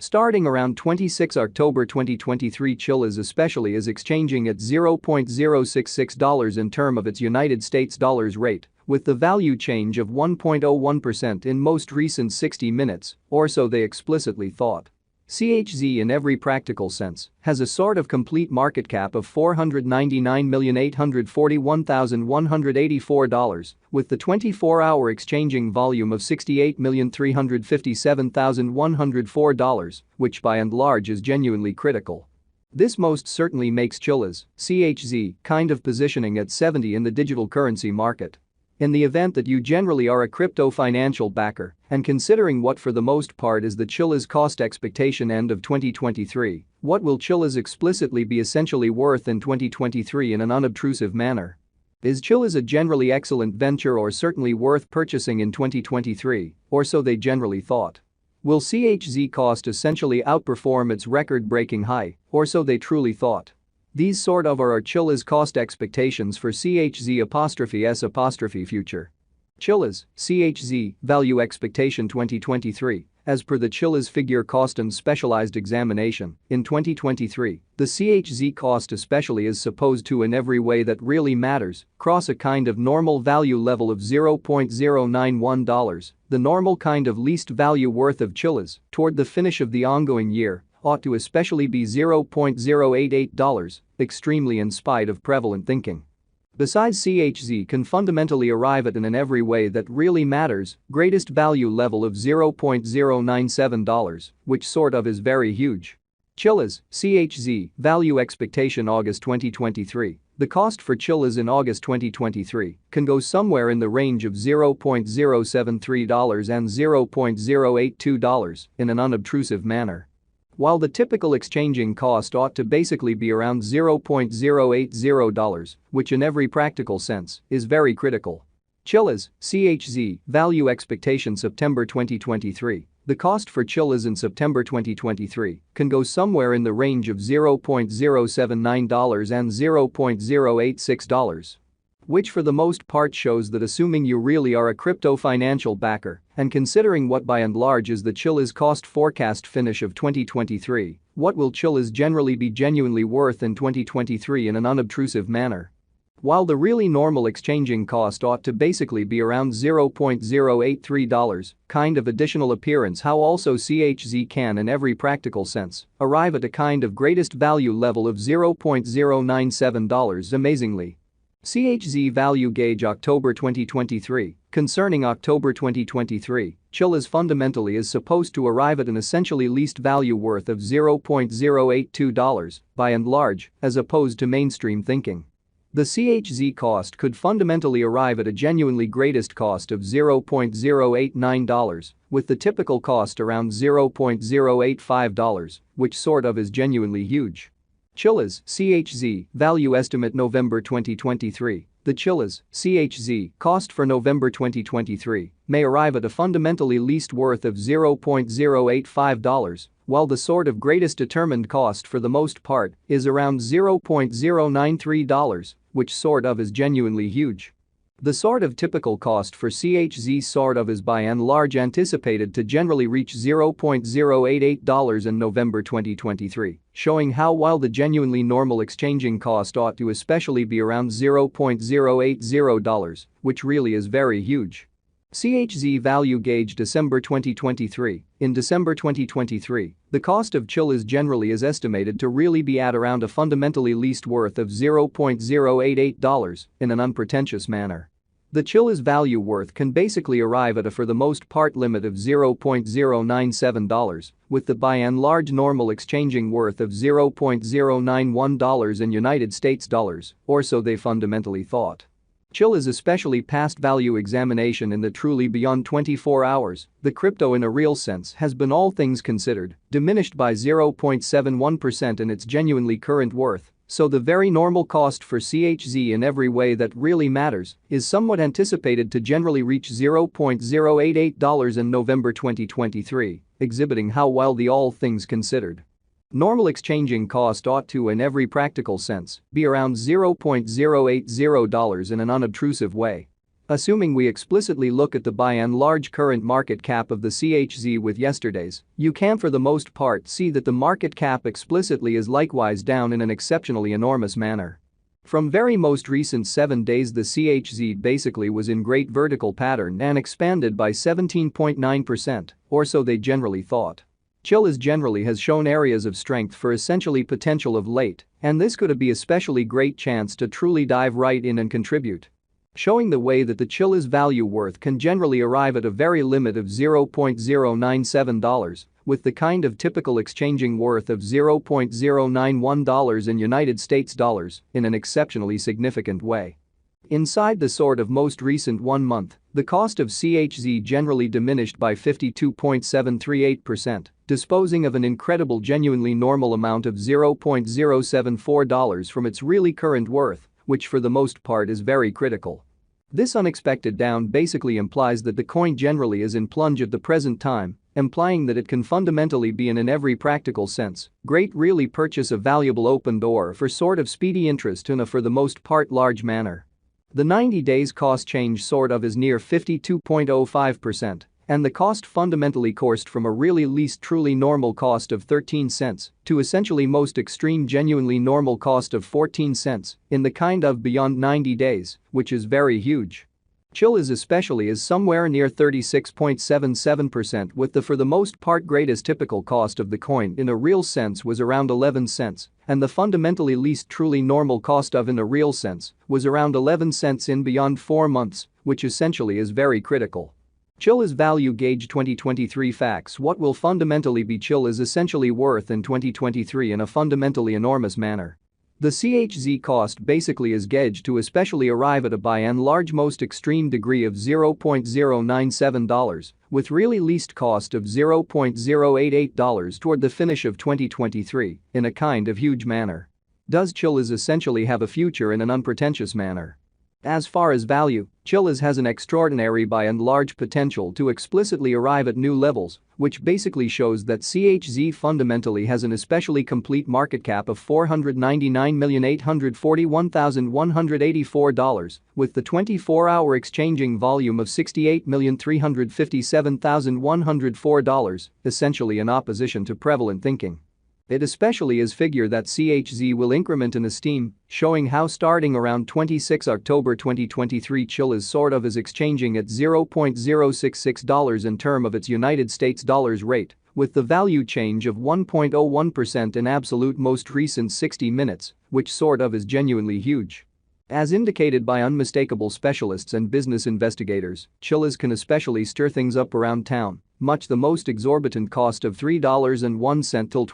Starting around 26 October 2023, Chilliz especially is exchanging at $0.066 in term of its United States dollars rate, with the value change of 1.01% in most recent 60 minutes, or so they explicitly thought. CHZ in every practical sense has a sort of complete market cap of $499,841,184, with the 24-hour exchanging volume of $68,357,104, which by and large is genuinely critical. This most certainly makes Chilliz, CHZ, kind of positioning at 70 in the digital currency market. In the event that you generally are a crypto financial backer, and considering what for the most part is the Chilliz cost expectation end of 2023, what will Chilliz explicitly be essentially worth in 2023 in an unobtrusive manner? Is Chilliz a generally excellent venture or certainly worth purchasing in 2023, or so they generally thought? Will CHZ cost essentially outperform its record-breaking high, or so they truly thought? These sort of are our Chilliz cost expectations for CHZ'(S) future. Chilliz, CHZ, value expectation 2023. As per the Chilliz figure cost and specialized examination, in 2023, the CHZ cost especially is supposed to in every way that really matters cross a kind of normal value level of $0.091, the normal kind of least value worth of Chilliz toward the finish of the ongoing year ought to especially be $0.088, extremely in spite of prevalent thinking. Besides, CHZ can fundamentally arrive at an in every way that really matters greatest value level of $0.097, which sort of is very huge. Chilliz, CHZ, value expectation August 2023. The cost for Chilliz in August 2023 can go somewhere in the range of $0.073 and $0.082 in an unobtrusive manner. While the typical exchanging cost ought to basically be around $0.080, which in every practical sense is very critical. Chilliz, CHZ, value expectation September 2023. The cost for Chilliz in September 2023 can go somewhere in the range of $0.079 and $0.086. Which for the most part shows that assuming you really are a crypto financial backer and considering what by and large is the Chilliz cost forecast finish of 2023, what will Chilliz generally be genuinely worth in 2023 in an unobtrusive manner? While the really normal exchanging cost ought to basically be around $0.083, kind of additional appearance how also CHZ can in every practical sense arrive at a kind of greatest value level of $0.097 amazingly. CHZ value gauge October 2023. Concerning October 2023, Chilliz fundamentally is supposed to arrive at an essentially least value worth of $0.082 by and large, as opposed to mainstream thinking. The CHZ cost could fundamentally arrive at a genuinely greatest cost of $0.089, with the typical cost around $0.085, which sort of is genuinely huge. Chilliz, CHZ, value estimate November 2023. The Chilliz, CHZ, cost for November 2023 may arrive at a fundamentally least worth of $0.085, while the sort of greatest determined cost for the most part is around $0.093, which sort of is genuinely huge. The sort of typical cost for CHZ sort of is by and large anticipated to generally reach $0.088 in November 2023, showing how while the genuinely normal exchanging cost ought to especially be around $0.080, which really is very huge. CHZ value gauge December 2023. In December 2023, the cost of Chilliz generally is estimated to really be at around a fundamentally least worth of $0.088 in an unpretentious manner. The Chilliz value worth can basically arrive at a for the most part limit of $0.097, with the by and large normal exchanging worth of $0.091 in United States dollars, or so they fundamentally thought. Chilliz especially passed value examination in the truly beyond 24 hours, the crypto in a real sense has been all things considered diminished by 0.71% in its genuinely current worth, so the very normal cost for CHZ in every way that really matters is somewhat anticipated to generally reach $0.088 in November 2023, exhibiting how well the all things considered normal exchanging cost ought to in every practical sense be around $0.080 in an unobtrusive way. Assuming we explicitly look at the by and large current market cap of the CHZ with yesterday's, you can for the most part see that the market cap explicitly is likewise down in an exceptionally enormous manner. From very most recent 7 days, the CHZ basically was in great vertical pattern and expanded by 17.9%, or so they generally thought. Chilliz generally has shown areas of strength for essentially potential of late, and this could be especially great chance to truly dive right in and contribute. Showing the way that the Chilliz value worth can generally arrive at a very limit of $0.097, with the kind of typical exchanging worth of $0.091 in United States dollars in an exceptionally significant way. Inside the sort of most recent 1 month, the cost of CHZ generally diminished by 52.738%, disposing of an incredible genuinely normal amount of $0.074 from its really current worth, which for the most part is very critical. This unexpected down basically implies that the coin generally is in plunge at the present time, implying that it can fundamentally be in every practical sense great really purchase a valuable open door for sort of speedy interest in a for the most part large manner. The 90 days cost change sort of is near 52.05%, and the cost fundamentally coursed from a really least truly normal cost of 13 cents to essentially most extreme genuinely normal cost of 14 cents in the kind of beyond 90 days, which is very huge. Chilliz especially is somewhere near 36.77%, with the for the most part greatest typical cost of the coin in a real sense was around 11 cents and the fundamentally least truly normal cost of in a real sense was around 11 cents in beyond 4 months, which essentially is very critical. Chilliz Value Gauge 2023 Facts. What will fundamentally be Chilliz essentially worth in 2023 in a fundamentally enormous manner? The CHZ cost basically is gauged to especially arrive at a by and large most extreme degree of $0.097, with really least cost of $0.088 toward the finish of 2023 in a kind of huge manner. Does Chilliz essentially have a future in an unpretentious manner? As far as value, Chilliz has an extraordinary by and large potential to explicitly arrive at new levels, which basically shows that CHZ fundamentally has an especially complete market cap of $499,841,184, with the 24-hour exchanging volume of $68,357,104, essentially in opposition to prevalent thinking. It especially is figure that CHZ will increment in esteem, showing how starting around 26 October 2023 Chilliz sort of is exchanging at $0.066 in term of its United States dollars rate, with the value change of 1.01% in absolute most recent 60 minutes, which sort of is genuinely huge. As indicated by unmistakable specialists and business investigators, Chilliz can especially stir things up around town, much the most exorbitant cost of $3.01 till